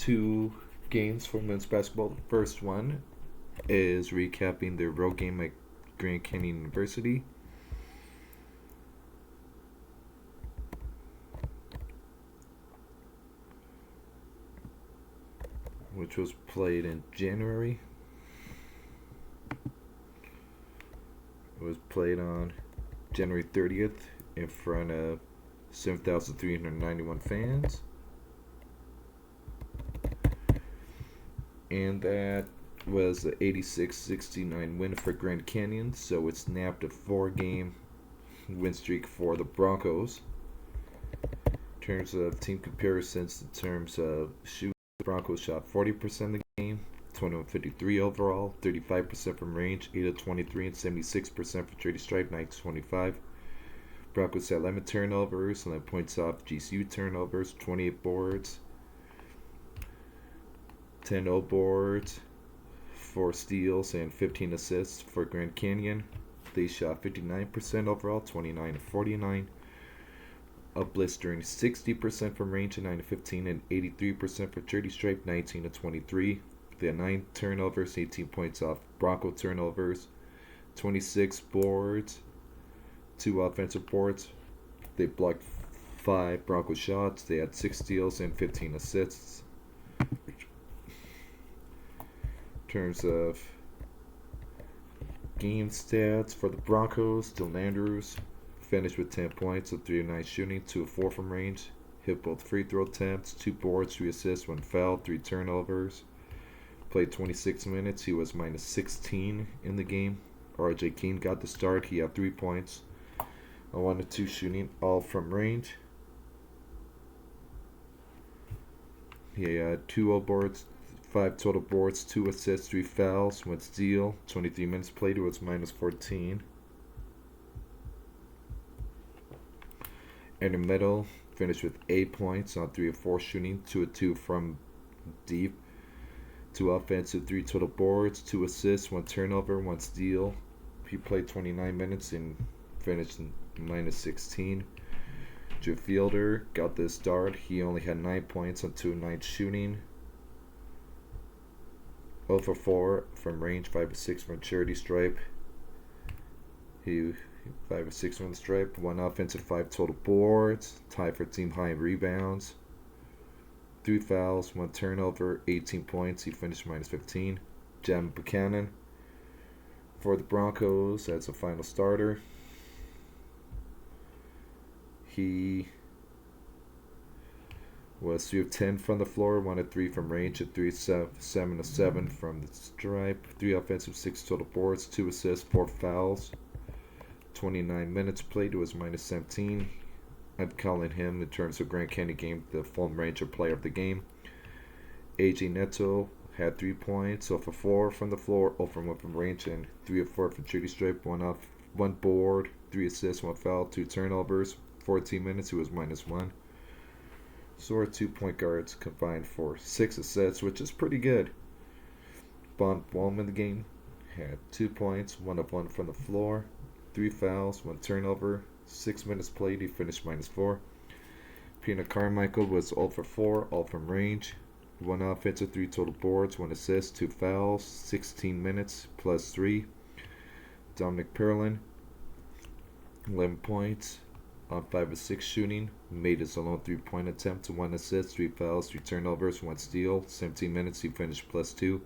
two games for men's basketball. The first one is recapping their road game at Grand Canyon University. Which was played in January. It was played on January 30th in front of 7,391 fans. And that was an 86-69 win for Grand Canyon, so it snapped a 4-game win streak for the Broncos. In terms of team comparisons, in terms of shooting, the Broncos shot 40% of the game, 21-53 overall, 35% from range, 8 of 23, and 76% for Dirty Stripe, 9-25. Broncos had 11 turnovers, 11 points off GCU turnovers, 28 boards, 10 O boards, 4 steals, and 15 assists for Grand Canyon. They shot 59% overall, 29-49. A blistering 60% from range, 9-15, and 83% for Dirty Stripe, 19-23. They had 9 turnovers, 18 points off Bronco turnovers, 26 boards, 2 offensive boards. They blocked 5 Bronco shots. They had 6 steals and 15 assists. In terms of game stats for the Broncos, Dylan Andrews finished with 10 points, of 3 of 9 shooting, 2 of 4 from range. Hit both free throw attempts, 2 boards, 3 assists, 1 foul, 3 turnovers. Played 26 minutes. He was minus 16 in the game. RJ Keene got the start. He had 3 points, 1 of 2 shooting, all from range. He had 2 O boards, 5 total boards, 2 assists, 3 fouls, 1 steal. 23 minutes played. It was minus 14. In the middle, finished with 8 points on 3 of 4 shooting, 2 of 2 from deep, 2 offensive, 3 total boards, 2 assists, 1 turnover, 1 steal. He played 29 minutes and finished minus 16. Drew Fielder got the start. He only had 9 points on 2 of 9 shooting. 0 for 4 from range, 5 of 6 from charity stripe. He 5 of 6 from the stripe, 1 offensive, 5 total boards, tied for team high in rebounds, 3 fouls, 1 turnover, 18 points. He finished minus 15. Jam Buchanan for the Broncos as a final starter. He was 3 of 10 from the floor, 1 of 3 from range, at 7 of 7 from the stripe, 3 offensive, 6 total boards, 2 assists, 4 fouls. 29 minutes played. It was minus 17. I'm calling him, in terms of Grand Canyon game, the Phoam Ranger player of the game. AJ Neto had 3 points, 0 for 4 from the floor, 0 for 1 from range, and 3 of 4 from Judy Stripe, 1 board, 3 assists, 1 foul, 2 turnovers. 14 minutes, it was minus 1. So our 2 point guards combined for 6 assists, which is pretty good. Phoam in the game had 2 points, 1 of 1 from the floor, 3 fouls, 1 turnover, 6 minutes played. He finished minus 4. Pina Carmichael was 0 for 4, all from range, 1 offensive, 3 total boards, 1 assist, 2 fouls, 16 minutes plus 3. Dominic Perlin, 11 points on 5 of 6 shooting, made his alone 3-point attempt, 1 assist, 3 fouls, 3 turnovers, 1 steal, 17 minutes. He finished plus 2.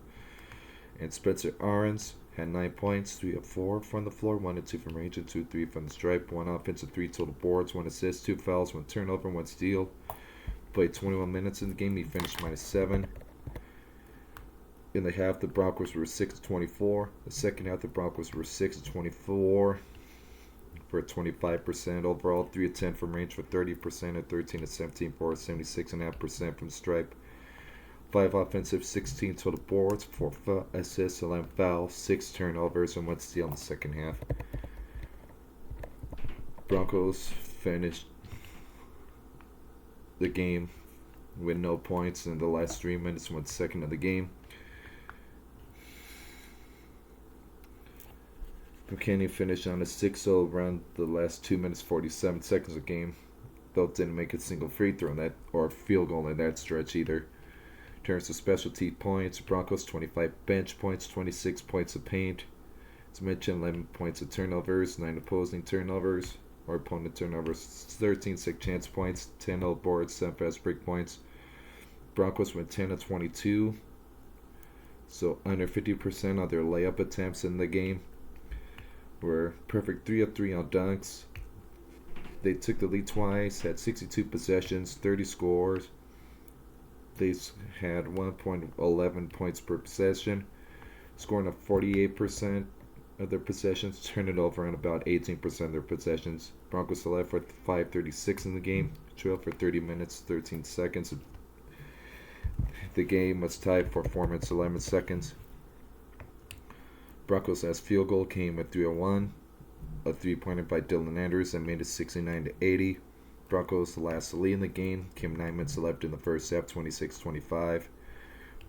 And Spencer Ahrens had 9 points, 3 of 4 from the floor, 1 of 2 from range, and 2 of 3 from the stripe. 1 offensive, 3 total boards, 1 assist, 2 fouls, 1 turnover, 1 steal. Played 21 minutes in the game. He finished minus 7. In the half, the Broncos were 6 of 24. The second half, the Broncos were 6 of 24 for 25% overall, 3 of 10 from range for 30%, and 13 of 17 for 76.5% from the stripe. 5 offensive, 16 total boards, 4 assists, 11 fouls, 6 turnovers, and 1 steal in the second half. Broncos finished the game with no points in the last 3 minutes, 1 second of the game. McKinney finished on a 6-0 around the last 2 minutes 47 seconds of the game. Though didn't make a single free throw in that or field goal in that stretch either. In terms of specialty points, Broncos 25 bench points, 26 points of paint. As mentioned, 11 points of turnovers, 9 opposing turnovers, or opponent turnovers, 13 second chance points, 10 all boards, 7 fast break points. Broncos went 10 of 22, so under 50% of their layup attempts in the game. Were perfect 3 of 3 on dunks. They took the lead twice, had 62 possessions, 30 scores. They had 1.11 points per possession, scoring a 48% of their possessions, turned it over on about 18% of their possessions. Broncos led for 5:36 in the game, trailed for 30 minutes, 13 seconds. The game was tied for 4 minutes, 11 seconds. Broncos' last field goal came at 3:01, a three-pointer by Dylan Andrews that made it 69-80. Broncos' last lead in the game came 9 minutes left in the first half, 26-25.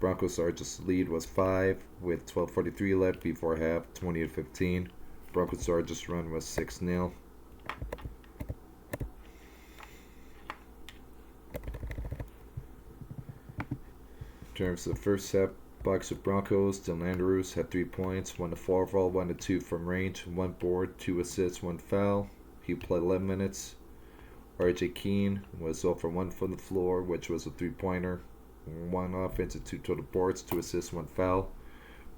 Broncos' largest lead was 5 with 12:43 left before half, 20-15. Broncos' largest run was 6-0. In terms of the first half, box of Broncos, Dylan Andrews had 3 points, 1 to 4 overall, 1 to 2 from range, 1 board, 2 assists, 1 foul. He played 11 minutes. RJ Keene was 0 for 1 from the floor, which was a 3-pointer. 1 offense and 2 total boards, 2 assists, 1 foul.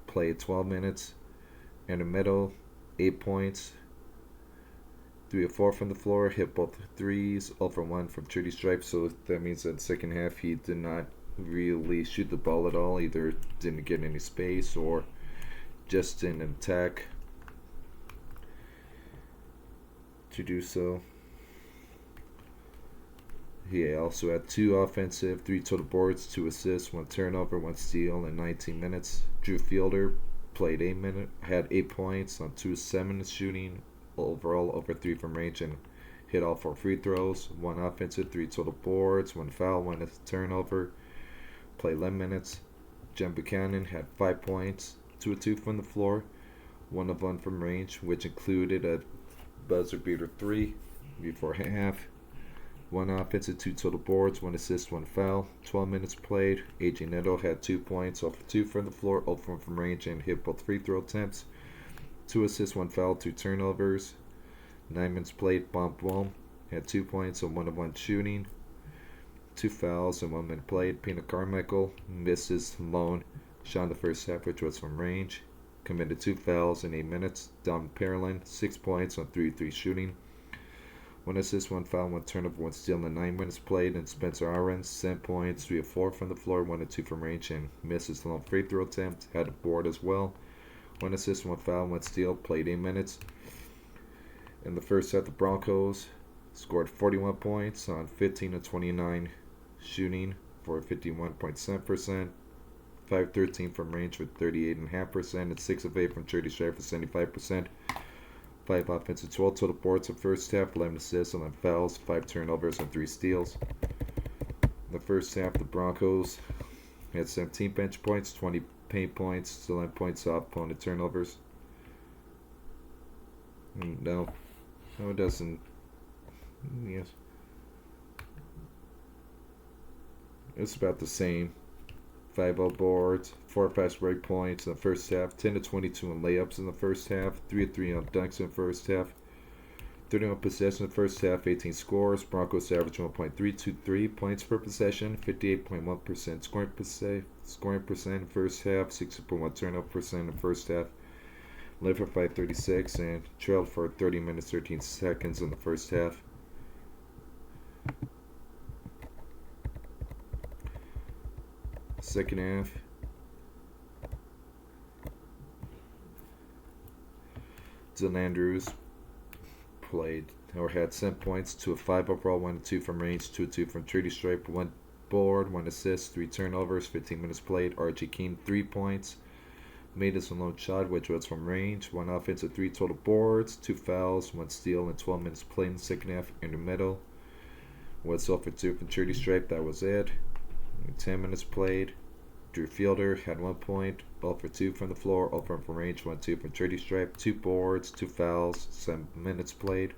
Played 12 minutes. In the middle, 8 points. 3 of 4 from the floor, hit both threes, 0 for 1 from 30 stripes. So that means that second half he did not really shoot the ball at all. Either didn't get any space or just didn't attack to do so. He also had 2 offensive, 3 total boards, 2 assists, 1 turnover, 1 steal in 19 minutes. Drew Fielder played 8 minutes, had 8 points on 2 of 7 shooting, overall over 3 from range, and hit all 4 free throws. 1 offensive, 3 total boards, 1 foul, 1 turnover. Played 11 minutes. Jen Buchanan had 5 points, 2 of 2 from the floor, 1 of 1 from range, which included a buzzer beater 3 before half. 1 offensive, 2 total boards, 1 assist, 1 foul. 12 minutes played. AJ Neto had 2 points, 0 for 2 from the floor, 0 for 1 from range, and hit both free throw attempts. 2 assists, 1 foul, 2 turnovers. 9 minutes played. Phoam had 2 points and 1 of 1 shooting. 2 fouls and 1 minute played. Pina Carmichael misses lone shot in the first half, which was from range. Committed 2 fouls in 8 minutes. Don Perlin, 6 points on 3-3 shooting. 1 assist, 1 foul, 1 turnover, 1 steal in the 9 minutes played. And Spencer Aarons, 7 points, 3 of 4 from the floor, 1 of 2 from range, and misses lone free throw attempt. Had a board as well. 1 assist, 1 foul, 1 steal. Played 8 minutes. In the first half, the Broncos scored 41 points on 15 of 29 shooting for 51.7%, 5-13 from range with 38.5%, and 6 of 8 from 30 straight for 75%. 5 offensive, 12 total boards in the first half, 11 assists, 11 fouls, 5 turnovers, and 3 steals. In the first half, the Broncos had 17 bench points, 20 paint points, 11 points off opponent turnovers. No, it doesn't. Yes. It's about the same. 5 out boards, 4 fast break points in the first half, 10 to 22 on layups in the first half, 3 of 3 on dunks in the first half, 31 possessions in the first half, 18 scores. Broncos average 1.323 points per possession, 58.1% scoring percent in the first half, 60.1 turnover percent in the first half. Led for 5:36 and trailed for 30 minutes 13 seconds in the first half. Second half, Dylan Andrews played or had 7 points, 2 of 5 overall, 1 of 2 from range, 2 of 2 from 30 stripe, 1 board, 1 assist, 3 turnovers, 15 minutes played. RJ Keene 3 points, made his lone shot, which was from range, 1 offensive, 3 total boards, 2 fouls, 1 steal, and 12 minutes played in the second half. In the middle was 0 for 2 from 30 stripe. That was it. 10 minutes played. Drew Fielder had 1 point, 0 for 2 from the floor, 0 from range, 1-2 from 30 stripe, 2 boards, 2 fouls, 7 minutes played.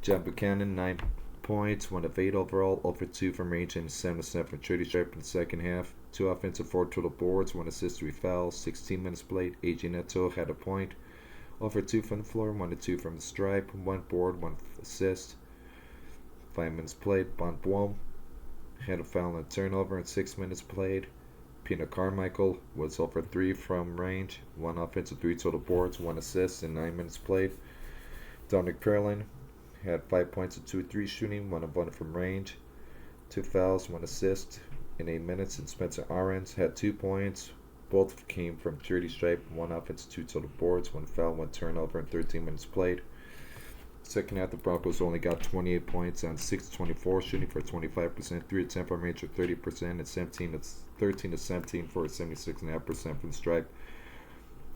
John Buchanan, 9 points, 1 of 8 overall, 0 for 2 from range, and 7 of 7 from charity stripe in the second half. 2 offensive, 4 total boards, 1 assist, 3 fouls, 16 minutes played. AJ Neto had a point, 0 for 2 from the floor, 1 of 2 from the stripe, 1 board, 1 assist. 5 minutes played. Phoam had a foul and a turnover in 6 minutes played. Pina Carmichael was 0 for 3 from range, 1 offensive, 3 total boards, 1 assist in 9 minutes played. Dominic Perlin had 5 points and 2 of 3 shooting, 1 of 1 from range, 2 fouls, 1 assist in 8 minutes. And Spencer Ahrens had 2 points. Both came from charity stripe, 1 offense, 2 total boards, 1 foul, 1 turnover in 13 minutes played. Second half, the Broncos only got 28 points on 6-24 shooting for 25%, 3 of 10 from range for 30%, and 13 to 17 for 76.5% from the stripe.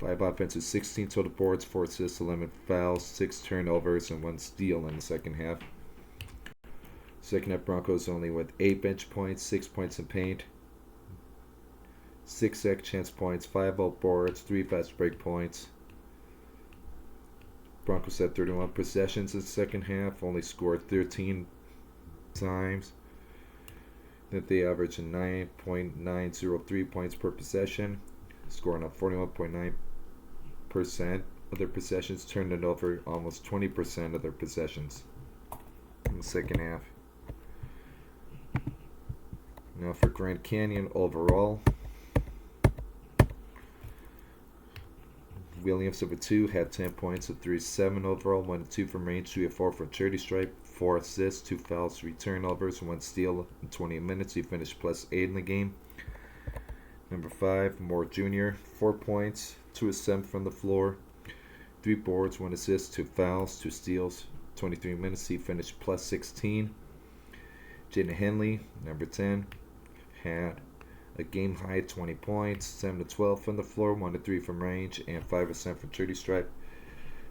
5 offenses, 16 total boards, 4 assists, 11 fouls, 6 turnovers, and 1 steal in the second half. Second half, Broncos only with 8 bench points, 6 points in paint, 6 second chance points, 5 out boards, 3 fast break points. Broncos had 31 possessions in the second half, only scored 13 times. That they averaged 9.903 points per possession, scoring on 41.9% of their possessions, turned it over almost 20% of their possessions in the second half. Now for Grand Canyon overall, Williams of 2 had 10 points of 3-7 overall, 1 of 2 from range, 3 of 4 from charity stripe, 4 assists, 2 fouls, 3 turnovers, 1 steal in 20 minutes. He finished +8 in the game. Number 5, Moore Jr., 4 points, 2 of 7 from the floor, 3 boards, 1 assist, 2 fouls, 2 steals, 23 minutes. He finished +16. Jaden Henley, number 10, had a game high 20 points, 7 of 12 from the floor, 1 of 3 from range, and 5 of 7 from charity stripe.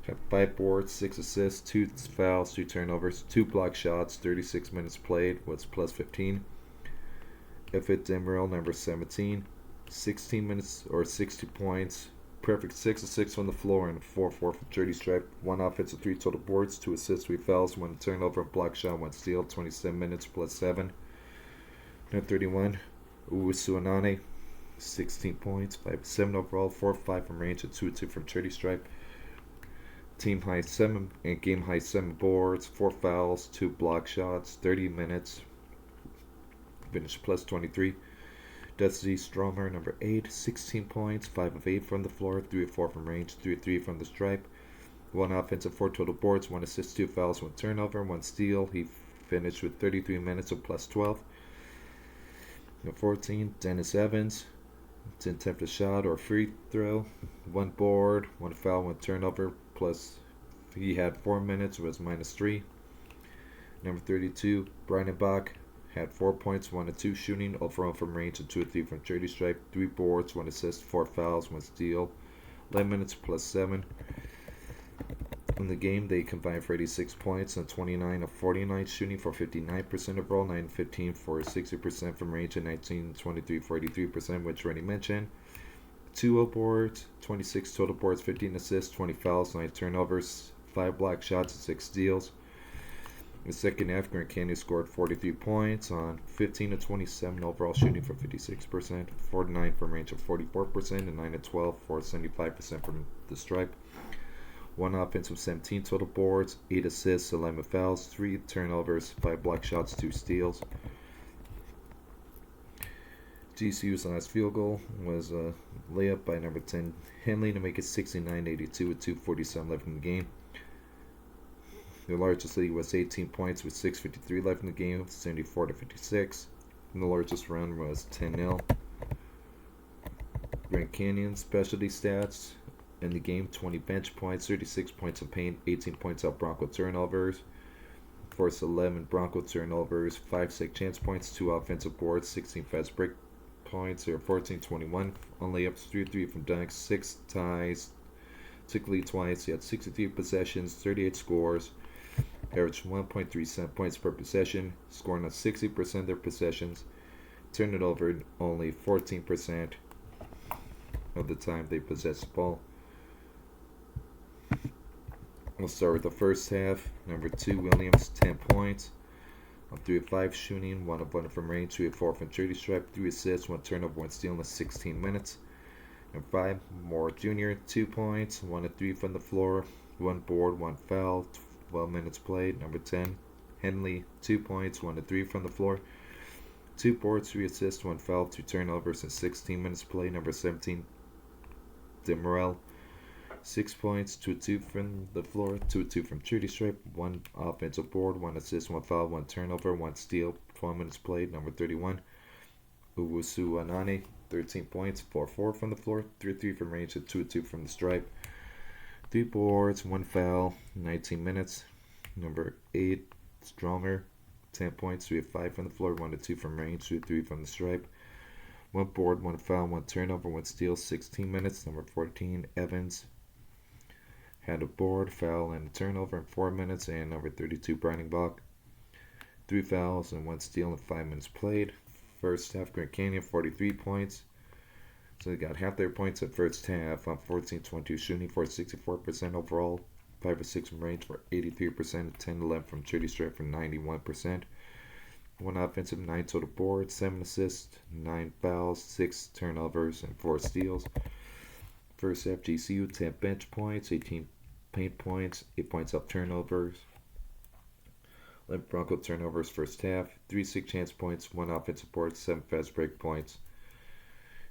Had 5 boards, 6 assists, 2 fouls, 2 turnovers, 2 block shots, 36 minutes played, was +15. Effet Demeril, number 17, 16 minutes or 60 points, perfect 6 of 6 from the floor, and 4-4 from charity stripe. 1 offensive, 3 total boards, 2 assists, 3 fouls, 1 turnover, block shot, 1 steal, 27 minutes, +7. Number 31, Uwusuanane, 16 points, 5 of 7 overall, 4 of 5 from range, and 2 of 2 from charity stripe. Team high 7 and game high 7 boards, 4 fouls, 2 block shots, 30 minutes. Finished +23. Dusty Stromer, number 8, 16 points, 5 of 8 from the floor, 3 of 4 from range, 3 of 3 from the stripe. 1 offensive, 4 total boards, 1 assist, 2 fouls, 1 turnover, 1 steal. He finished with 33 minutes of +12. Number 14, Dennis Evans, 10 attempted shot or free throw, 1 board, 1 foul, 1 turnover, plus he had 4 minutes, was -3. Number 32, Brian Bach, had 4 points, 1 of 2 shooting, overall from range, and 2 of 3 from charity stripe, 3 boards, 1 assist, 4 fouls, 1 steal, 11 minutes +7. In the game, they combined for 86 points and 29 of 49 shooting for 59% overall, 9 of 15 for 60% from range, and 19 23 for 83%, which already mentioned. 2 boards, 26 total boards, 15 assists, 20 fouls, 9 turnovers, 5 block shots, and 6 steals. In the second half, Grand Canyon scored 43 points on 15 of 27 overall shooting for 56%, 49 from range of 44%, and 9 of 12 for 75% from the stripe. 1 offensive, 17 total boards, 8 assists, 11 fouls, 3 turnovers, 5 block shots, 2 steals. GCU's last field goal was a layup by number 10 Henley to make it 69-82 with 2:47 left in the game. Their largest lead was 18 points with 6:53 left in the game, 74-56. And the largest run was 10-0. Grand Canyon specialty stats in the game: 20 bench points, 36 points in paint, 18 points out Bronco turnovers, forced 11 Bronco turnovers, 5 second chance points, 2 offensive boards, 16 fast break points, they were 14-21 on layups, 3-3 from dunks, 6 ties, took lead twice. He had 63 possessions, 38 scores, averaged 1.37 points per possession, scoring on 60% of their possessions, turned it over only 14% of the time they possessed the ball. We'll start with the first half. Number 2, Williams, 10 points. On 3 of 5 shooting, 1 of 1 from range, 3 of 4 from 30 stripe, 3 assists, 1 turnover, 1 steal in 16 minutes. Number 5, Moore Jr., 2 points, 1 of 3 from the floor, 1 board, 1 foul, 12 minutes played. Number 10, Henley, 2 points, 1 of 3 from the floor, 2 boards, 3 assists, 1 foul, 2 turnovers in 16 minutes played. Number 17, DeMorel, 6 points, 2 of 2 from the floor, 2 of 2 from 30 stripe, 1 offensive board, 1 assist, 1 foul, 1 turnover, 1 steal, 12 minutes played. Number 31, Owusu Anane, 13 points, 4-4 from the floor, 3-3 from range, and 2-2 from the stripe. 3 boards, 1 foul, 19 minutes. Number 8, Stronger, 10 points, 3 of 5 from the floor, 1 of 2 from range, 2 of 3 from the stripe. 1 board, 1 foul, 1 turnover, 1 steal, 16 minutes. Number 14, Evans, had a board, foul, and a turnover in 4 minutes. And number 32, Bach, 3 fouls and 1 steal in 5 minutes played. First half, Grand Canyon, 43 points. So they got half their points at first half on 14-22 shooting for 64% overall. 5 or 6 from range for 83%, 10-11 from 30 stripe for 91%. 1 offensive, 9 total boards, 7 assists, 9 fouls, 6 turnovers, and 4 steals. First half, GCU, 10 bench points, 18 paint points, 8 points off turnovers. 11 Bronco turnovers first half, 3 6 chance points, 1 offensive board, 7 fast break points.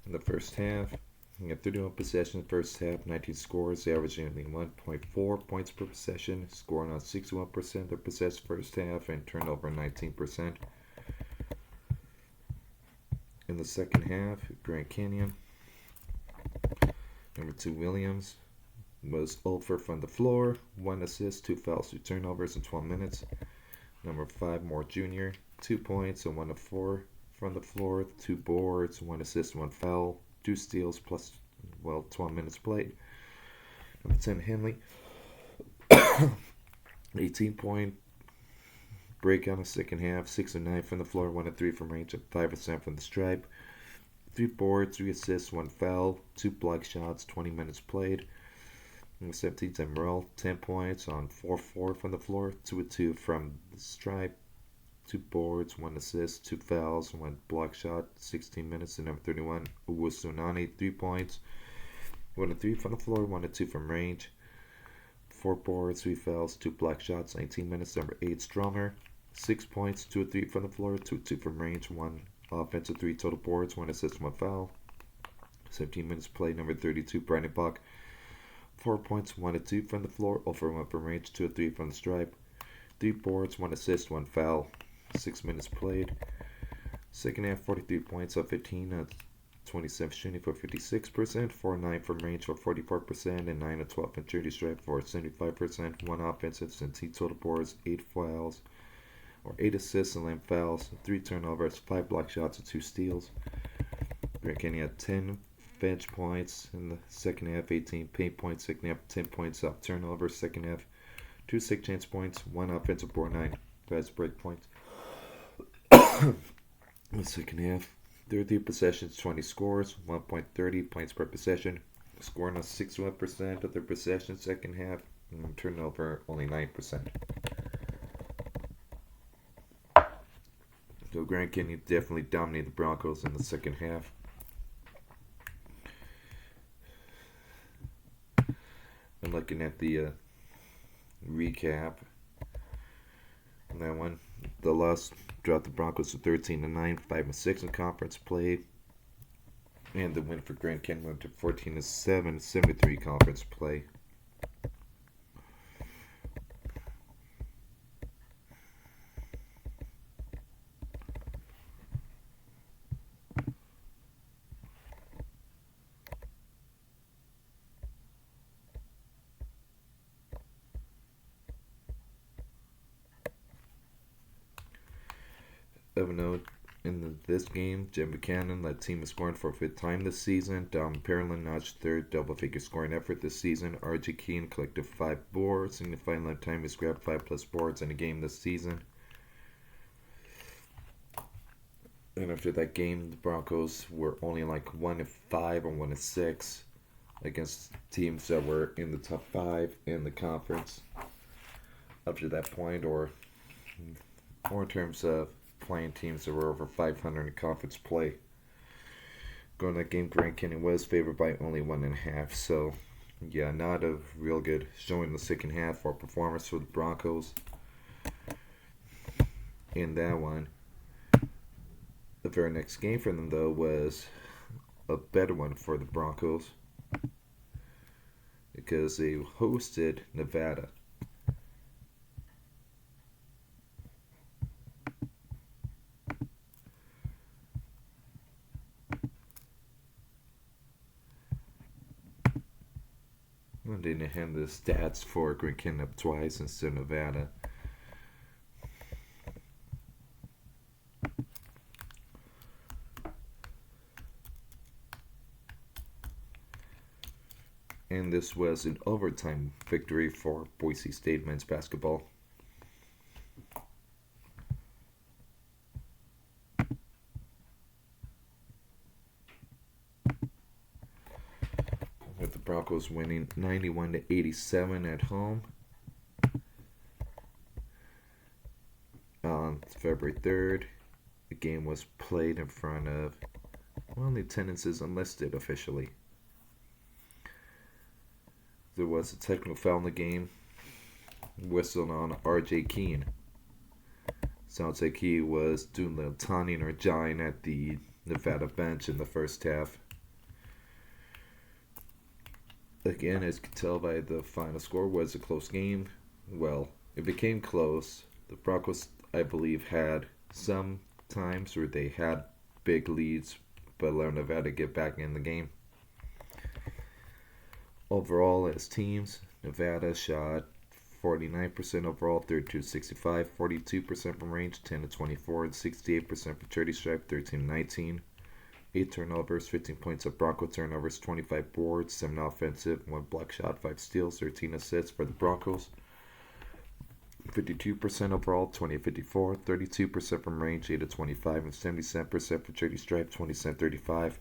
In the first half, we had 31 possessions first half, 19 scores, averaging only 1.4 points per possession, scoring on 61% of possessed first half, and turnover 19%. In the second half, Grand Canyon, number 2 Williams was 0 from the floor, 1 assist, 2 fouls, 2 turnovers in 12 minutes. Number 5, Moore Jr., 2 points and 1 of 4 from the floor, 2 boards, 1 assist, 1 foul, 2 steals, plus, 12 minutes played. Number 10, Henley, 18-point break on the second half, 6 of 9 from the floor, 1 of 3 from range, 5 of 7 from the stripe, 3 boards, 3 assists, 1 foul, 2 block shots, 20 minutes played. Number 17, Demerel, 10 points on 4-4 from the floor, 2 of 2 from the stripe, 2 boards, 1 assist, 2 fouls, 1 block shot, 16 minutes. And number 31, Owusu 3 points, 1 of 3 from the floor, 1 of 2 from range, 4 boards, 3 fouls, 2 block shots, 19 minutes. Number 8, Stronger, 6 points, 2 of 3 from the floor, 2 of 2 from range, 1 offensive, 3 total boards, 1 assist, 1 foul, 17 minutes played. Number 32, Bach, 4 points, 1 of 2 from the floor, 0 for 1 from range, 2 of 3 from the stripe, 3 boards, 1 assist, 1 foul, 6 minutes played. Second half, 43 points off 15, 27 shooting for 56%, 4 9 from range for 44%, and 9 of 12 from 30 stripe for 75%. 1 offensive, 17 total boards, 8 fouls, or 8 assists and 11 fouls, 3 turnovers, 5 block shots, and 2 steals. Grand Canyon had 10 bench points in the second half, 18 paint points, second half, 10 points off turnovers, second half, 2 6 chance points, 1 offensive board, 9 fast break points. In the second half, 33 possessions, 20 scores, 1.30 points per possession, scoring on 61% of their possessions second half, and turnover only 9%. So Grand Canyon definitely dominated the Broncos in the second half. I'm looking at the recap on that one. The loss dropped the Broncos to 13-9, 5-6 in conference play, and the win for Grand Canyon went to 14-7, 7-3 conference play. Of note, in this game, Jim Buchanan led team in scoring for a 5th time this season. Dom Perlin notched 3rd double-figure scoring effort this season. R.J. Keane collected 5 boards, signifying left time he's grabbed 5+ boards in a game this season. And after that game, the Broncos were only like 1-5 or 1-6 against teams that were in the top 5 in the conference. Up to that point, or or in terms of playing teams that were over 500 in conference play. Going to that game, Grand Canyon was favored by only 1.5. So, yeah, not a real good showing in the second half or performance for the Broncos in that one. The very next game for them, though, was a better one for the Broncos because they hosted Nevada. Well, they didn't have the stats for Grand Canyon up twice instead of Nevada. And this was an overtime victory for Boise State men's basketball. With the Broncos winning 91-87 at home on February 3rd. The game was played in front of, well, the attendance is unlisted officially. There was a technical foul in the game, whistled on R.J. Keene. Sounds like he was doing a little taunting or jawing at the Nevada bench in the first half. Again, as you can tell by the final score, was a close game. Well, it became close. The Broncos, I believe, had some times where they had big leads, but allowed Nevada to get back in the game. Overall, as teams, Nevada shot 49% overall, 32-65, 42% from range, 10-24, and 68% for charity stripe, 13-19. 8 turnovers, 15 points of Bronco turnovers, 25 boards, 7 offensive, 1 block shot, 5 steals, 13 assists for the Broncos. 52% overall, 20-54, 32% from range, 8-25, and 77% for charity stripe, 20-35.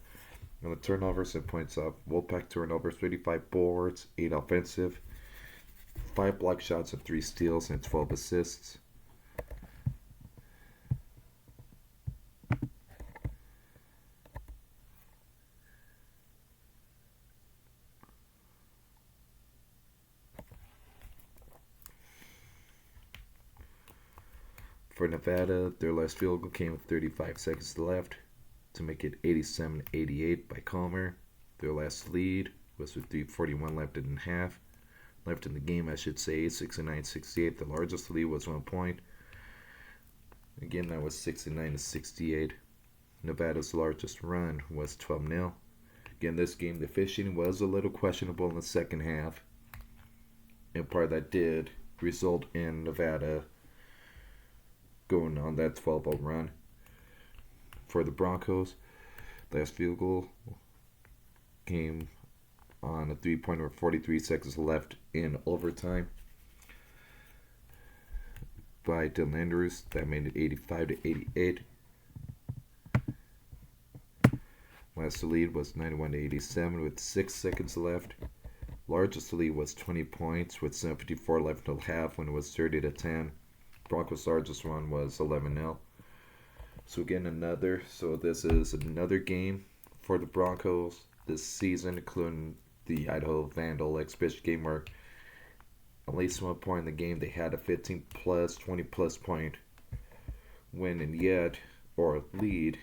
And the turnovers and points up, Wolfpack turnovers, 35 boards, 8 offensive, 5 block shots and 3 steals, and 12 assists. For Nevada, their last field goal came with 35 seconds left to make it 87-88 by Comer. Their last lead was with 3:41 left in half. Left in the game, I should say, 69-68. The largest lead was 1 point. Again, that was 69-68. Nevada's largest run was 12-0. Again, this game, the officiating was a little questionable in the second half. And part of that did result in Nevada going on that 12-0 run. For the Broncos, last field goal came on a 3-pointer with 43 seconds left in overtime by Dylan Andrews. That made it 85-88. Last lead was 91-87 with 6 seconds left. Largest lead was 20 points with 7:54 left in the half when it was 30-10. Broncos' largest run was 11-0. So again, this is another game for the Broncos this season, including the Idaho Vandal exhibition game where at least 1 point in the game they had a 15-plus, 20-plus point win and yet, or lead,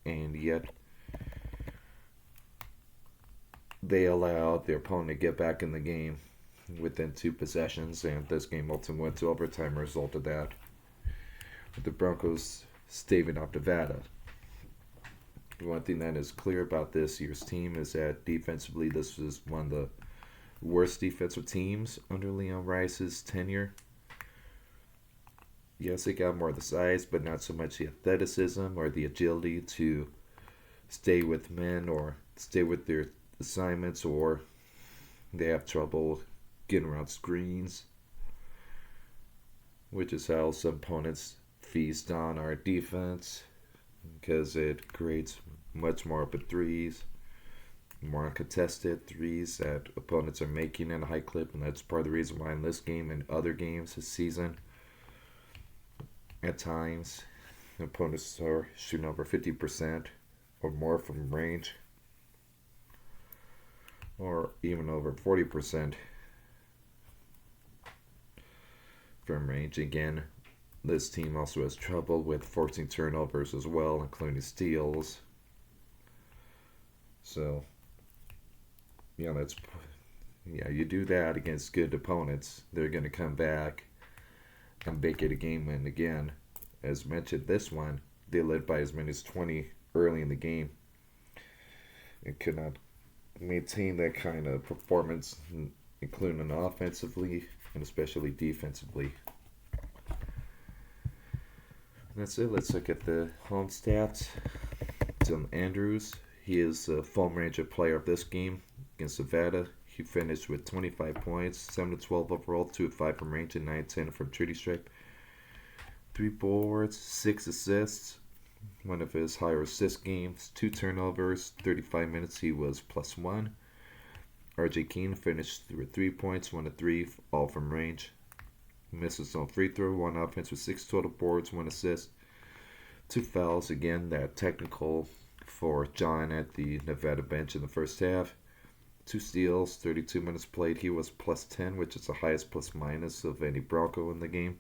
and yet they allowed their opponent to get back in the game within 2 possessions, and this game ultimately went to overtime as a result of that, with the Broncos staving off Nevada. One thing that is clear about this year's team is that defensively, this was one of the worst defensive teams under Leon Rice's tenure. Yes, they got more of the size, but not so much the athleticism or the agility to stay with men or stay with their assignments, or they have trouble getting around screens, which is how some opponents feast on our defense because it creates much more open threes, more uncontested threes that opponents are making at a high clip, and that's part of the reason why in this game and other games this season At times, opponents are shooting over 50% or more from range, or even over 40% from range. Again, this team also has trouble with forcing turnovers as well, including steals. So, you do that against good opponents, they're going to come back and make it a game win again. As mentioned, this one, they led by as many as 20 early in the game and could not maintain that kind of performance, including offensively and especially defensively. And that's it. Let's look at the home stats. Tim Andrews, he is a Phoam Ranger player of this game against Nevada. He finished with 25 points, 7 to 12 overall, 2 of 5 from range, and 9 10 from Treaty Stripe. 3 boards, 6 assists, one of his higher assist games, 2 turnovers, 35 minutes, he was +1. RJ Keene finished with 3 points, 1 of 3, all from range. Misses on free throw, 1 offense with 6 total boards, 1 assist, 2 fouls. Again, that technical for John at the Nevada bench in the first half. 2 steals, 32 minutes played. He was +10, which is the highest plus-minus of any Bronco in the game.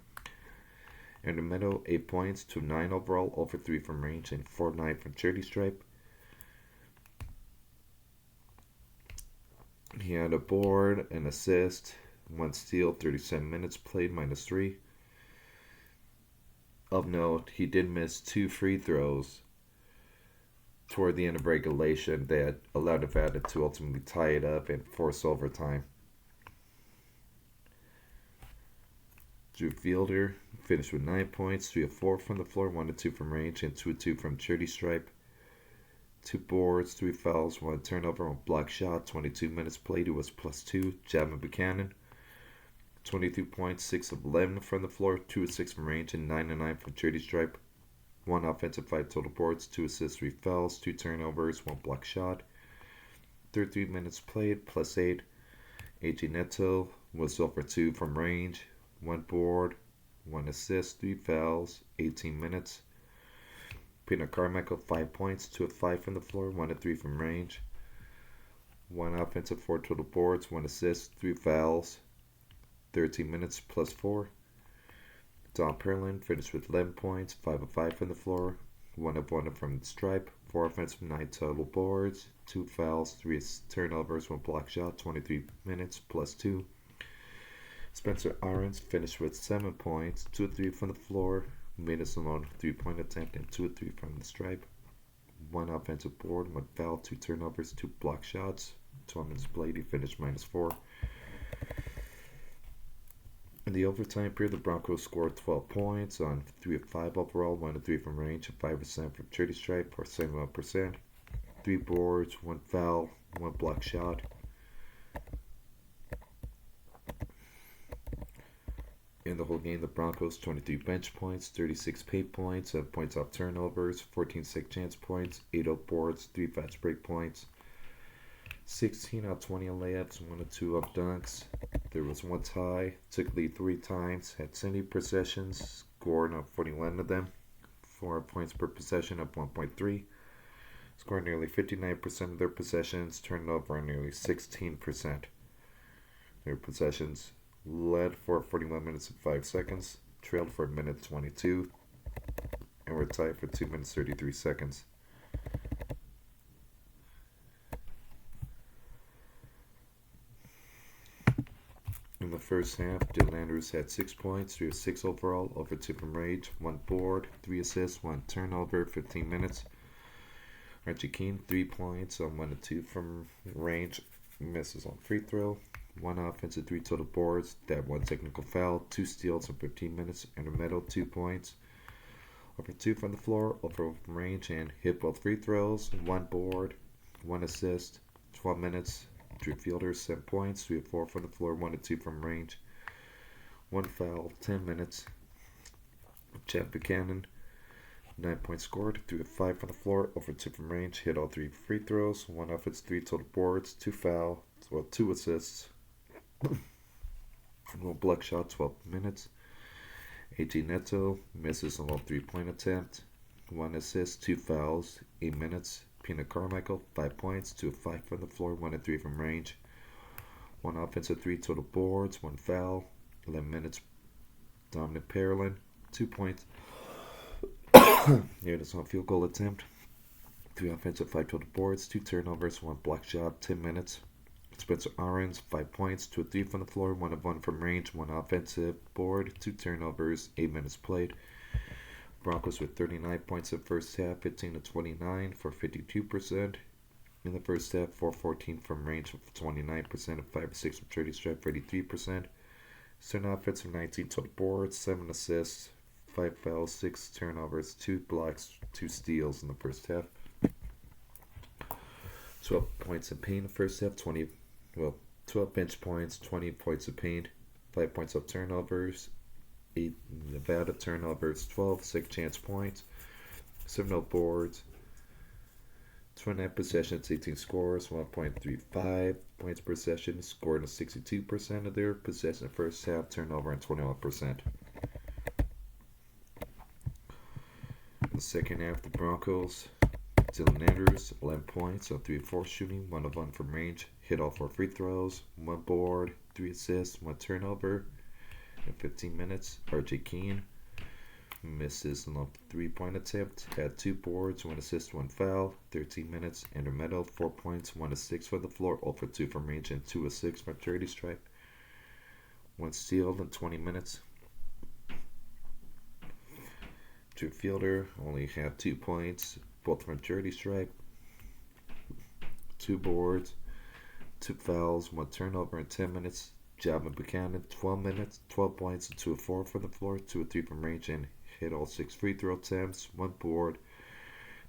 In the middle, 8 points, 2-9 overall, over 3 from range, and 4-9 from Charity Stripe. He had a board, an assist, 1 steal, 37 minutes played, -3. Of note, he did miss 2 free throws toward the end of regulation that allowed Nevada to ultimately tie it up and force overtime. Drew Fielder finished with 9 points, 3 of 4 from the floor, 1 of 2 from range, and 2 of 2 from Charity Stripe. 2 boards, 3 fouls, 1 turnover, 1 block shot, 22 minutes played, he was +2. Javon Buchanan, 22 points, 6 of 11 from the floor, 2 of 6 from range, and 9 of 9 from Charity Stripe. 1 offensive, 5 total boards, 2 assists, 3 fouls, 2 turnovers, 1 block shot. 33 minutes played, +8. AJ Neto was 0 for 2 from range, 1 board, 1 assist, 3 fouls, 18 minutes. Peter Carmichael, 5 points, 2 of 5 from the floor, 1 of 3 from range. 1 offensive, 4 total boards, 1 assist, 3 fouls, 13 minutes, +4. Don Perlin finished with 11 points, 5 of 5 from the floor, 1 of 1 from the stripe, 4 offensive, 9 total boards, 2 fouls, 3 turnovers, 1 block shot, 23 minutes, +2. Spencer Irons finished with 7 points, 2 of 3 from the floor, made a alone 3-point attempt, and 2 of 3 from the stripe. 1 offensive board, 1 foul, 2 turnovers, 2 block shots. 12 minutes played, he finished -4. In the overtime period, the Broncos scored 12 points on 3 of 5 overall, 1 of 3 from range, and 5% from Charity Stripe, or 71%. 3 boards, 1 foul, 1 block shot. In the whole game, the Broncos 23 bench points, 36 paint points, 7 points off turnovers, 14 second chance points, 8 out boards, 3 fast break points, 16 out 20 on layups, 1 or 2 up dunks. There was 1 tie, took lead 3 times, had 70 possessions, scored on 41 of them, 4 points per possession, up 1.3. Scored nearly 59% of their possessions, turned over on nearly 16%. Their possessions led for 41 minutes and 5 seconds, trailed for 1 minute 22, and were tied for 2 minutes 33 seconds. In the first half, Dylan Andrews had 6 points, 3 of 6 overall, over 2 from range, 1 board, 3 assists, 1 turnover, 15 minutes. Archie Keene, 3 points on 1 of 2 from range, misses on free throw. 1 offensive, 3 total boards, that 1 technical foul, 2 steals in 15 minutes, and a medal, 2 points. Over 2 from the floor, over from range, and hit both free throws, 1 board, 1 assist, 12 minutes. Drew Fielder, 7 points, 3 of 4 from the floor, 1 of 2 from range, 1 foul, 10 minutes. Chad Buchanan, 9 points scored, 3 of 5 from the floor, over 2 from range, hit all 3 free throws, 1 offense, 3 total boards, 2 foul, 2 assists, 1 block shot, 12 minutes. AJ Neto misses a low 3-point attempt. 1 assist, 2 fouls, 8 minutes. Pina Carmichael, 5 points, 2 of 5 from the floor, 1 of 3 from range. 1 offensive 3 total boards, 1 foul, 11 minutes. Dominic Parolin, 2 points. Near this on field goal attempt. 3 offensive 5 total boards, 2 turnovers, 1 block shot, 10 minutes. Spencer Ahrens, 5 points, 2 of 3 from the floor, 1 of 1 from range, 1 offensive board, 2 turnovers, 8 minutes played. Broncos with 39 points in the first half, 15 of 29 for 52%. In the first half, 4-14 from range, 29%, and 5 of 6 from 30 stripe, 33%. Certain offensive 19 total boards, 7 assists, 5 fouls, 6 turnovers, 2 blocks, 2 steals in the first half. 12 points in paint in the first half, 12 bench points, 20 points of paint, 5 points of turnovers, 8 Nevada turnovers, 12 6 chance points, 7 boards, 29 possessions, 18 scores, 1.35 points per possession, scored in 62% of their possession in the first half, turnover in 21%. In the second half, the Broncos, Dylan Andrews, 11 points on 3 of 4 shooting, 1 of 1 from range, hit all 4 free throws, 1 board, 3 assists, 1 turnover in 15 minutes. RJ Keene misses a 3-point attempt, had 2 boards, 1 assist, 1 foul, 13 minutes. Andrew Meadow, 4 points, 1 of 6 for the floor, 0 for 2 from range, and 2 of 6 from 30 stripe. 1 steal in 20 minutes. Drew Fielder only had 2 points, both from 30 stripe, 2 boards, 2 fouls, 1 turnover in 10 minutes. Javon Buchanan, 12 points, and 2 of 4 from the floor, 2 of 3 from range, and hit all 6 free throw attempts, 1 board,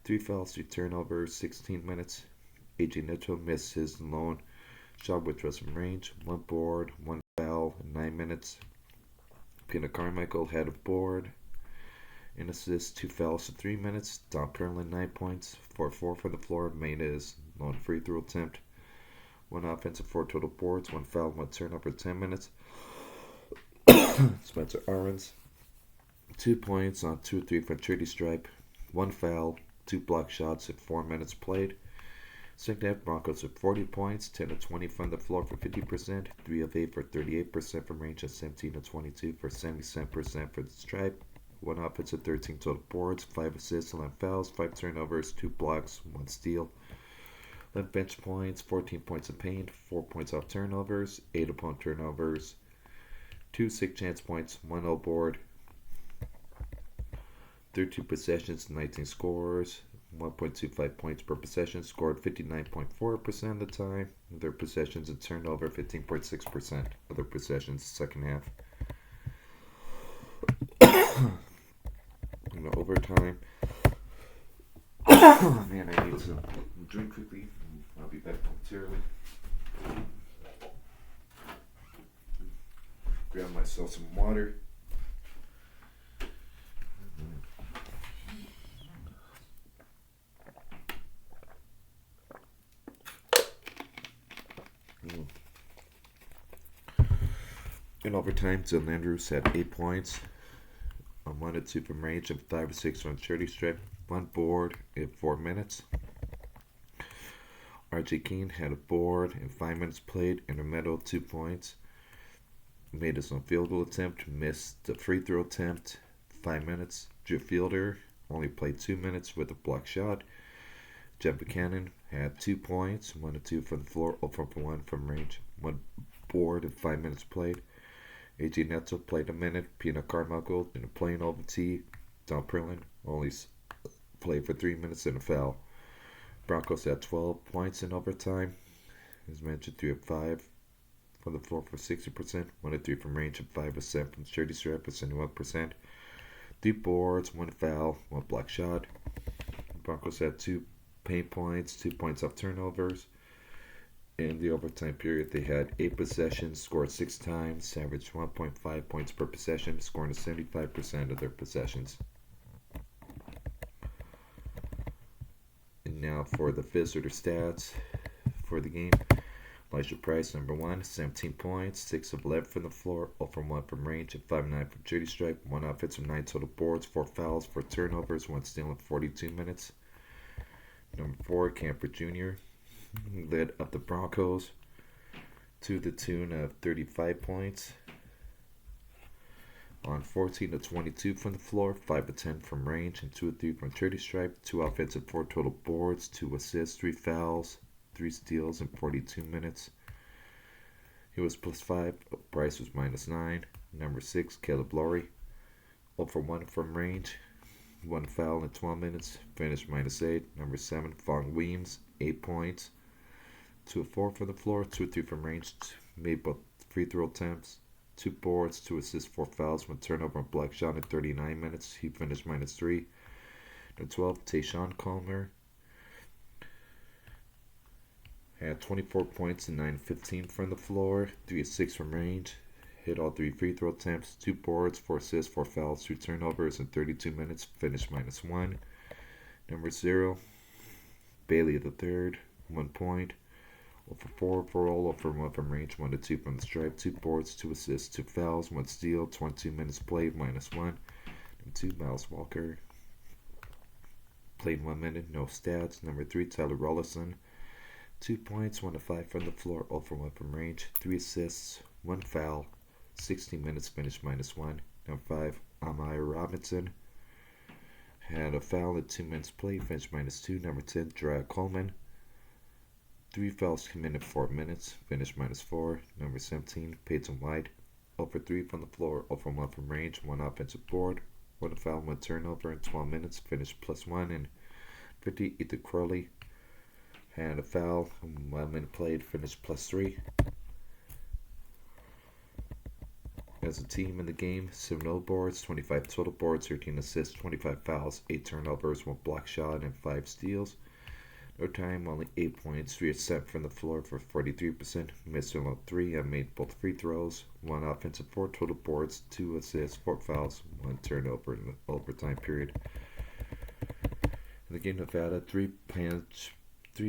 3 fouls, 3 turnovers, 16 minutes. AJ Neto missed his lone shot, which was from range, 1 board, 1 foul, 9 minutes. Pina Carmichael had a board, an assist, 2 fouls in 3 minutes. Don Perlin, 9 points, 4-4 from the floor, made his lone free throw attempt. 1 offensive, 4 total boards, 1 foul, 1 turnover, 10 minutes. Spencer Ahrens, 2 points on 2 of 3 from 30 stripe, 1 foul, 2 block shots in 4 minutes played. Second half, Broncos with 40 points, 10 of 20 from the floor for 50%, 3 of 8 for 38% from range, and 17 of 22 for 77% for the stripe. 1 offensive, 13 total boards, 5 assists, 11 fouls, 5 turnovers, 2 blocks, 1 steal. 11 bench points, 14 points in paint, 4 points off turnovers, 8 upon turnovers, 2 6 chance points, 1 0 board, 32 possessions, 19 scores, 1.25 points per possession, scored 59.4% of the time. Their possessions and turned over 15.6% of their possessions second half. In the overtime, man, I need to drink quickly. I'll be back momentarily. Grab myself some water. In overtime, Dylan Andrews had 8 points on 1 of 2 from range and 5 of 6 from 30 strip, 1 board in 4 minutes. RJ Keene had a board in 5 minutes played, in the middle 2 points. Made his own field goal attempt, missed the free throw attempt, 5 minutes. Drew Fielder only played 2 minutes with a block shot. Jeff Buchanan had 2 points, 1 of 2 from the floor, 0 for 1 from range, 1 board in 5 minutes played. AJ Neto played a minute. Pina Carmichael in a playing OT. Don Perlin only played for 3 minutes and a foul. Broncos had 12 points in overtime. As mentioned, 3 of 5 from the floor for 60%, 1 of 3 from range, and 5 of 7 from 30 strip for 71%. 3 boards, 1 foul, 1 block shot. Broncos had 2 paint points, 2 points off turnovers. In the overtime period, they had 8 possessions, scored 6 times, averaged 1.5 points per possession, scoring 75% of their possessions. And now for the visitor stats for the game. Elijah Price, number 1, 17 points, 6 of 11 from the floor, 0 from 1 from range, and 5-9 from dirty stripe, 1 offensive, 9 total boards, 4 fouls, 4 turnovers, 1 steal in 42 minutes. Number 4, Camper Jr. led up the Broncos to the tune of 35 points on 14 of 22 from the floor, 5 of 10 from range, and 2 of 3 from dirty stripe, 2 offensive, 4 total boards, 2 assists, 3 fouls, 3 steals in 42 minutes. He was +5. Bryce was -9. Number 6, Caleb Lowry, 0 for 1 from range, 1 foul in 12 minutes, finished -8. Number 7, Phoam, 8 points, 2 of 4 from the floor, 2 of 3 from range, made both free throw attempts, 2 boards, 2 assists, 4 fouls, 1 turnover and block shot in 39 minutes. He finished -3. Number 12, Tayshawn Comer had 24 points and 9-15 from the floor, 3 of 6 from range, hit all 3 free throw attempts, 2 boards, 4 assists, 4 fouls, 2 turnovers in 32 minutes, finished -1. Number 0, Bailey III, 1 point, 0 for 4 overall, 0 for 1 from range, 1 of 2 from the stripe, 2 boards, 2 assists, 2 fouls, 1 steal, 22 minutes played, -1. Number 2, Miles Walker, played 1 minute, no stats. Number 3, Tyler Rollison, 2 points, 1 of 5 from the floor, 0 for 1 from range, 3 assists, 1 foul, 60 minutes, finished -1. Number 5, Amaya Robinson had a foul in 2 minutes played, finished -2. Number 10, Drea Coleman, 3 fouls committed 4 minutes, finished -4. Number 17, Peyton White, 0 for 3 from the floor, 0 for 1 from range, 1 offensive board, 1 foul, 1 turnover in 12 minutes, finished +1. And 50, Ethan Crowley had a foul, 1 minute played, finished +3. As a team in the game, 7 boards, 25 total boards, 13 assists, 25 fouls, 8 turnovers, 1 block shot, and 5 steals. No time, only 8 points, 3 7 from the floor for 43%, missed on 3 and made both free throws, 1 offensive, 4 total boards, 2 assists, 4 fouls, 1 turnover in the overtime period. In the game, Nevada, 3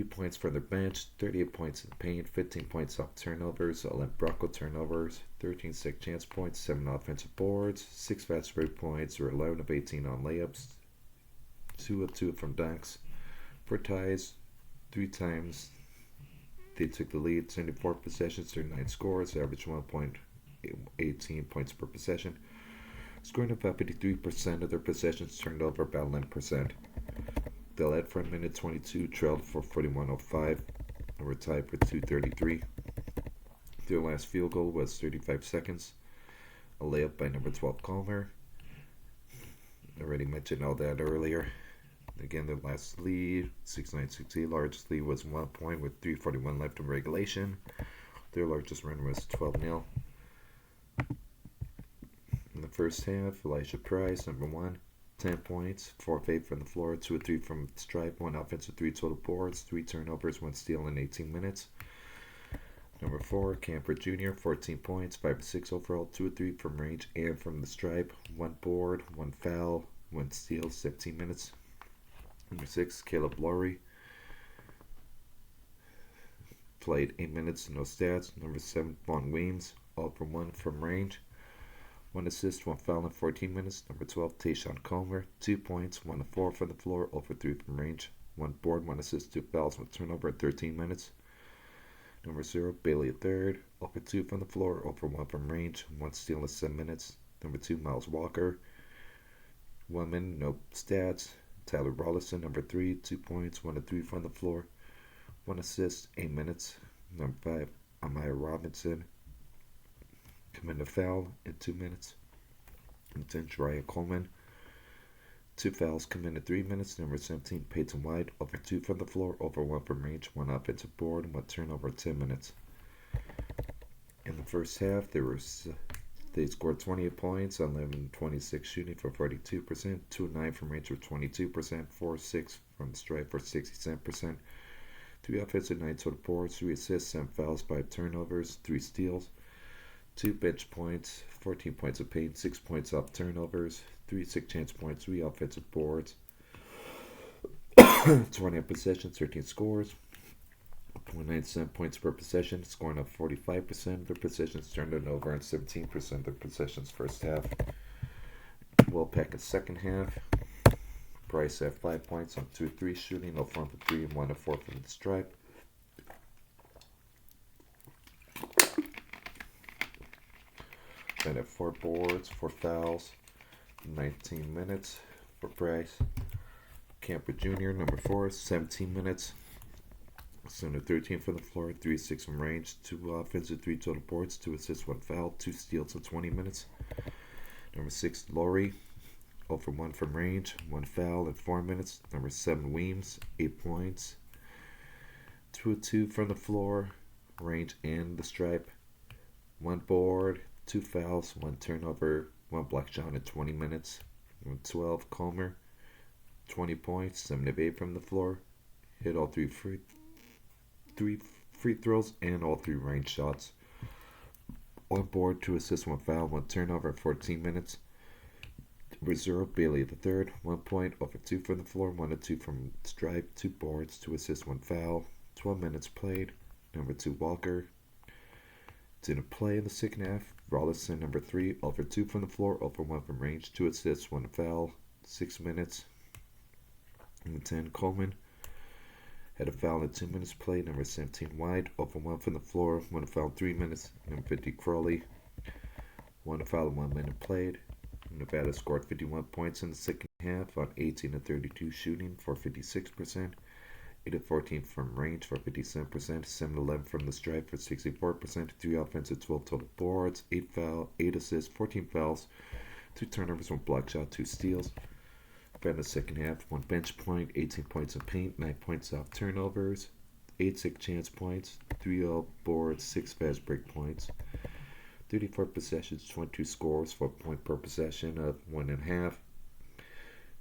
points from their bench, 38 points in the paint, 15 points off turnovers, 11 Bronco turnovers, 13 second chance points, 7 offensive boards, 6 fast break points, or 11 of 18 on layups, 2 of 2 from dunks. For ties, 3 times they took the lead, 74 possessions, 39 scores, average 1.18 points per possession. Scoring about 53% of their possessions, turned over about 11%. They led for a minute 22, trailed for 41.05, and were tied for 2:33. Their last field goal was 35 seconds. A layup by number 12, Comer. I already mentioned all that earlier. Again, their last lead, 6-9-6-8, largest lead was 1 point with 3:41 left in regulation. Their largest run was 12-0. In the first half, Elijah Price, number 1, 10 points, 4 of 8 from the floor, 2 of 3 from the stripe, 1 offensive, 3 total boards, 3 turnovers, 1 steal in 18 minutes. Number 4, Camper Jr., 14 points, 5 of 6 overall, 2 of 3 from range and from the stripe, 1 board, 1 foul, 1 steal, 17 minutes. Number 6, Caleb Lowry, played 8 minutes, no stats. Number 7, Vaughn Weems, 0 for 1 from range, 1 assist, 1 foul in 14 minutes. Number 12, Tayshawn Comer, 2 points, 1 of 4 from the floor, 0 for 3 from range, 1 board, 1 assist, 2 fouls, 1 turnover in 13 minutes. Number 0, Bailey III, 0 for 2 from the floor, 0 for 1 from range, 1 steal in 7 minutes. Number 2, Miles Walker, 1 minute, no stats. Tyler Rollison, number 3, 2 points, 1 of 3 from the floor, 1 assist, 8 minutes. Number 5, Amaya Robinson, committed a foul in 2 minutes. Number 10, Drea Coleman, 2 fouls committed 3 minutes. Number 17, Peyton White, 0 for 2 from the floor, 0 for 1 from range, 1 offensive board, 1 turnover in 10 minutes. In the first half, they scored 28 points, 11-26 shooting for 42%, 2-9 from range for 22%, 4-6 from the stripe for 67%, 3 offensive, 9 total boards, 3 assists, 7 fouls, 5 turnovers, 3 steals, 2 bench points, 14 points of paint, 6 points off turnovers, 3 6 chance points, 3 offensive boards, 20 possessions, 13 scores, 0.97 points per possession, scoring up 45%. Their possessions turned it over, and 17% their possessions first half. Wolfpack in second half. Bryce had 5 points on 2-3 shooting, 0 from 3 and 1 of 4 from the stripe. Then at 4 boards, 4 fouls, 19 minutes for Bryce. Camper Jr., number 4, 17 minutes. Center 13 from the floor, 3-6 from range, 2 offensive, 3 total boards, 2 assists, 1 foul, 2 steals in 20 minutes. Number 6, Laurie, 0 for 1 from range, 1 foul in 4 minutes. Number 7, Weems, 8 points, 2 of 2 from the floor, range and the stripe, 1 board, 2 fouls, 1 turnover, 1 block shot in 20 minutes. Number 12, Comer, 20 points, 7 of 8 from the floor, hit all 3 free throws and all 3 range shots. 1 board, 2 assists, 1 foul, 1 turnover in 14 minutes. Number 0, Bailey the third, 1 point, 0 for 2 from the floor, 1 of 2 from stripe, 2 boards, 2 assists, 1 foul, 12 minutes played. Number 2, Walker, didn't play in the second half. Rollison, number 3, 0 for 2 from the floor, 0 for 1 from range, 2 assists, 1 foul, 6 minutes. Number 10, Coleman, had a foul in 2 minutes played. Number 17, White, 0 for 1 from the floor, 1 foul in 3 minutes. Number 50, Crowley, 1 foul in 1 minute played. Nevada scored 51 points in the second half on 18 of 32 shooting for 56%, 8 of 14 from range for 57%, 7 of 11 from the stripe for 64%, 3 offensive, 12 total boards, 8 assists, 14 fouls, 2 turnovers, 1 block shot, 2 steals. In the second half, 1 bench point, 18 points in paint, 9 points off turnovers, 8 6 chance points, 3 all boards, 6 fast break points, 34 possessions, 22 scores, 4 point per possession of 1.5,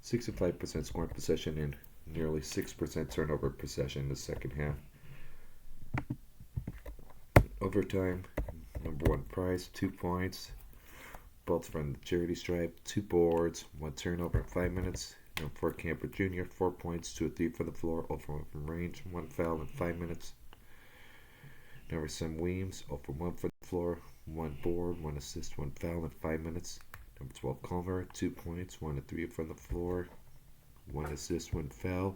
65% scoring possession, and nearly 6% turnover possession in the second half. Overtime, number 1, Price, 2 points, both from the charity stripe, 2 boards, 1 turnover in 5 minutes. Number 4, Camper Jr., 4 points, 2 of 3 from the floor, 0 for 1 from range, 1 foul in 5 minutes. Number 7, Weems, 0 for 1 from the floor, 1 board, 1 assist, 1 foul in 5 minutes. Number 12, Comer, 2 points, 1 of 3 from the floor, 1 assist, 1 foul,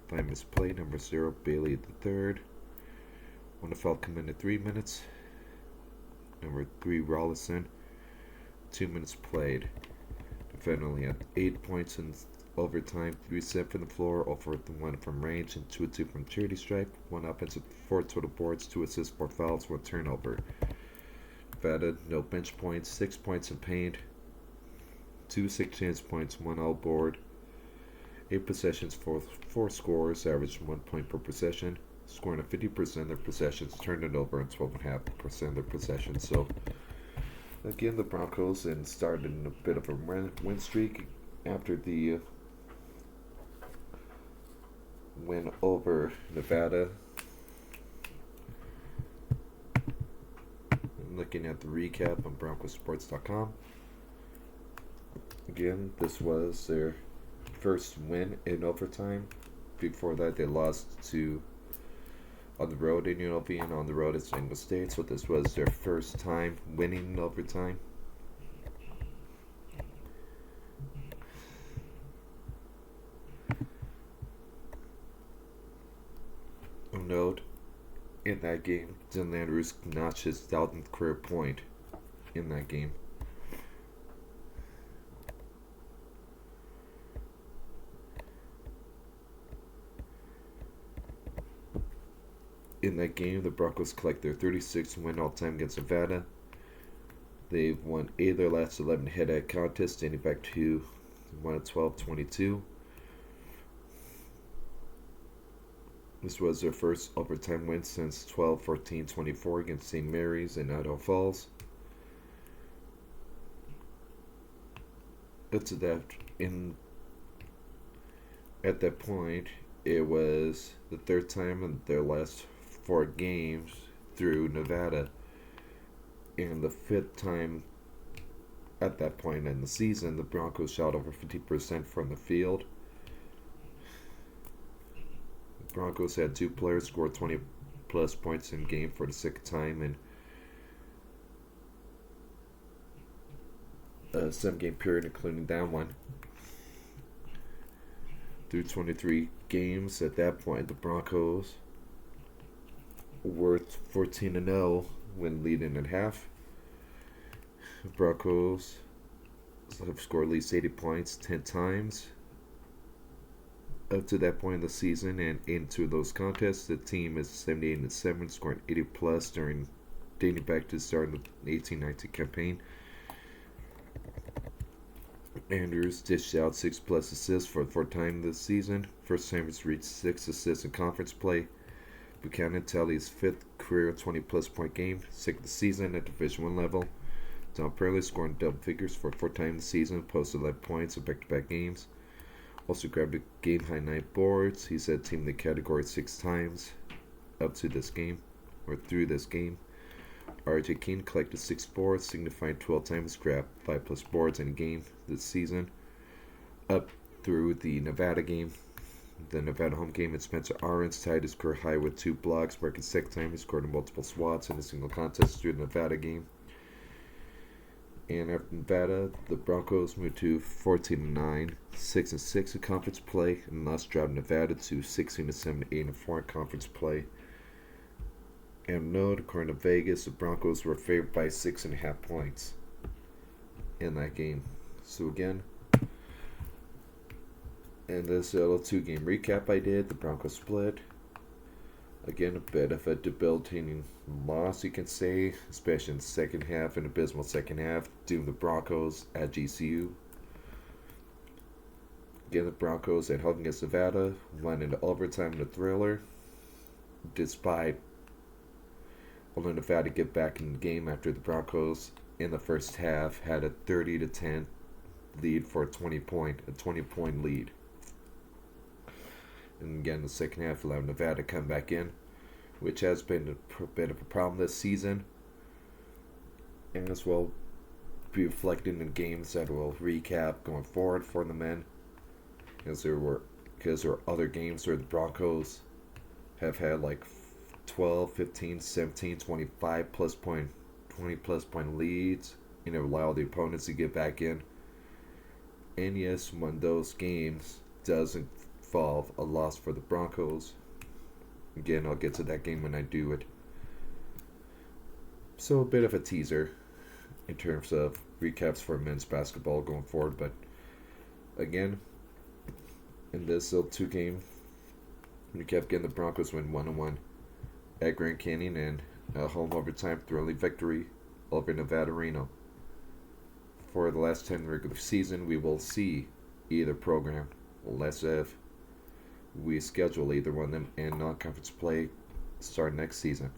5 minutes played. Number 0, Bailey the third, 1 foul come in at 3 minutes. Number 3, Rollison, 2 minutes played. Defender only had 8 points in overtime, 3 set from the floor, 0 for 1 from range, and 2 of 2 from charity stripe. 1 offensive, 4 total boards, 2 assists, 4 fouls, 1 turnover. Nevada, no bench points, 6 points in paint, 2 6 chance points, 1 all board, 8 possessions, 4 scores, averaged 1 point per possession, scoring at 50% of their possessions, turned it over in 12.5% of their possessions. So again, the Broncos and started in a bit of a win streak after the win over Nevada. Looking at the recap on BroncosSports.com. Again, this was their first win in overtime. Before that, they lost to on the road in UNLV and on the road at San Diego State. So this was their first time winning in overtime. Note, in that game, Dylan Andrews notched his 1,000th career point in that game. In that game, the Broncos collect their 36th win all-time against Nevada. They've won 8 of their last 11 head-to-head contests, dating back to 1 of 12-22. This was their first overtime win since 12-14-24 against St. Mary's in Idaho Falls. At that point, it was the 3rd time in their last 4 games through Nevada, and the 5th time at that point in the season. The Broncos shot over 50% from the field. The Broncos had 2 players score 20 plus points in game for the second time in a 7-game period, including that one. Through 23 games at that point, the Broncos were 14-0 when leading at half. The Broncos have scored at least 80 points 10 times up to that point in the season, and into those contests, the team is 78-7, scoring 80 plus dating back to the start of the 18-19 campaign. Andrews dished out 6 plus assists for the fourth time this season. First time he's reached 6 assists in conference play. Buchanan tallies 5th career 20 plus point game, 6th this season at Division I level. Don Perley scoring double figures for the fourth time this season, posted 11 points in back-to-back games. Also grabbed a game-high 9 boards. He's had team in the category 6 times up to this game, or through this game. R.J. King collected 6 boards, signifying 12 times grabbed 5 plus boards in a game this season. Up through the Nevada game, the Nevada home game, and Spencer Ahrens tied his career high with 2 blocks, marking the second time he scored in multiple swats in a single contest through the Nevada game. And after Nevada, the Broncos moved to 14-9, 6-6 in conference play, and lost dropped Nevada to 16-7, 8-4 in conference play. And note, according to Vegas, the Broncos were favored by 6.5 points in that game. So again, in this little 2-game recap I did, the Broncos split. Again, a bit of a debilitating loss, you can say, especially in the second half, an abysmal second half, doomed the Broncos at GCU. Again, the Broncos at home against Nevada went into overtime in a thriller, despite only Nevada get back in the game after the Broncos in the first half had a 30-10 lead for a 20-point lead. And again, the second half allowed Nevada to come back in, which has been a bit of a problem this season, and as well be reflected in games that will recap going forward for the men, because there were other games where the Broncos have had like 12, 15, 17, 25 plus point, 20 plus point leads, allow the opponents to get back in. And yes, when those games doesn't involve a loss for the Broncos, again, I'll get to that game when I do it. So a bit of a teaser in terms of recaps for men's basketball going forward, but again, in this little 2-game recap, again, the Broncos win 1-1 at Grand Canyon, and a home overtime thrilling victory over Nevada Reno. For the last 10 regular season, we will see either program, unless if we schedule either one of them in non-conference play start next season.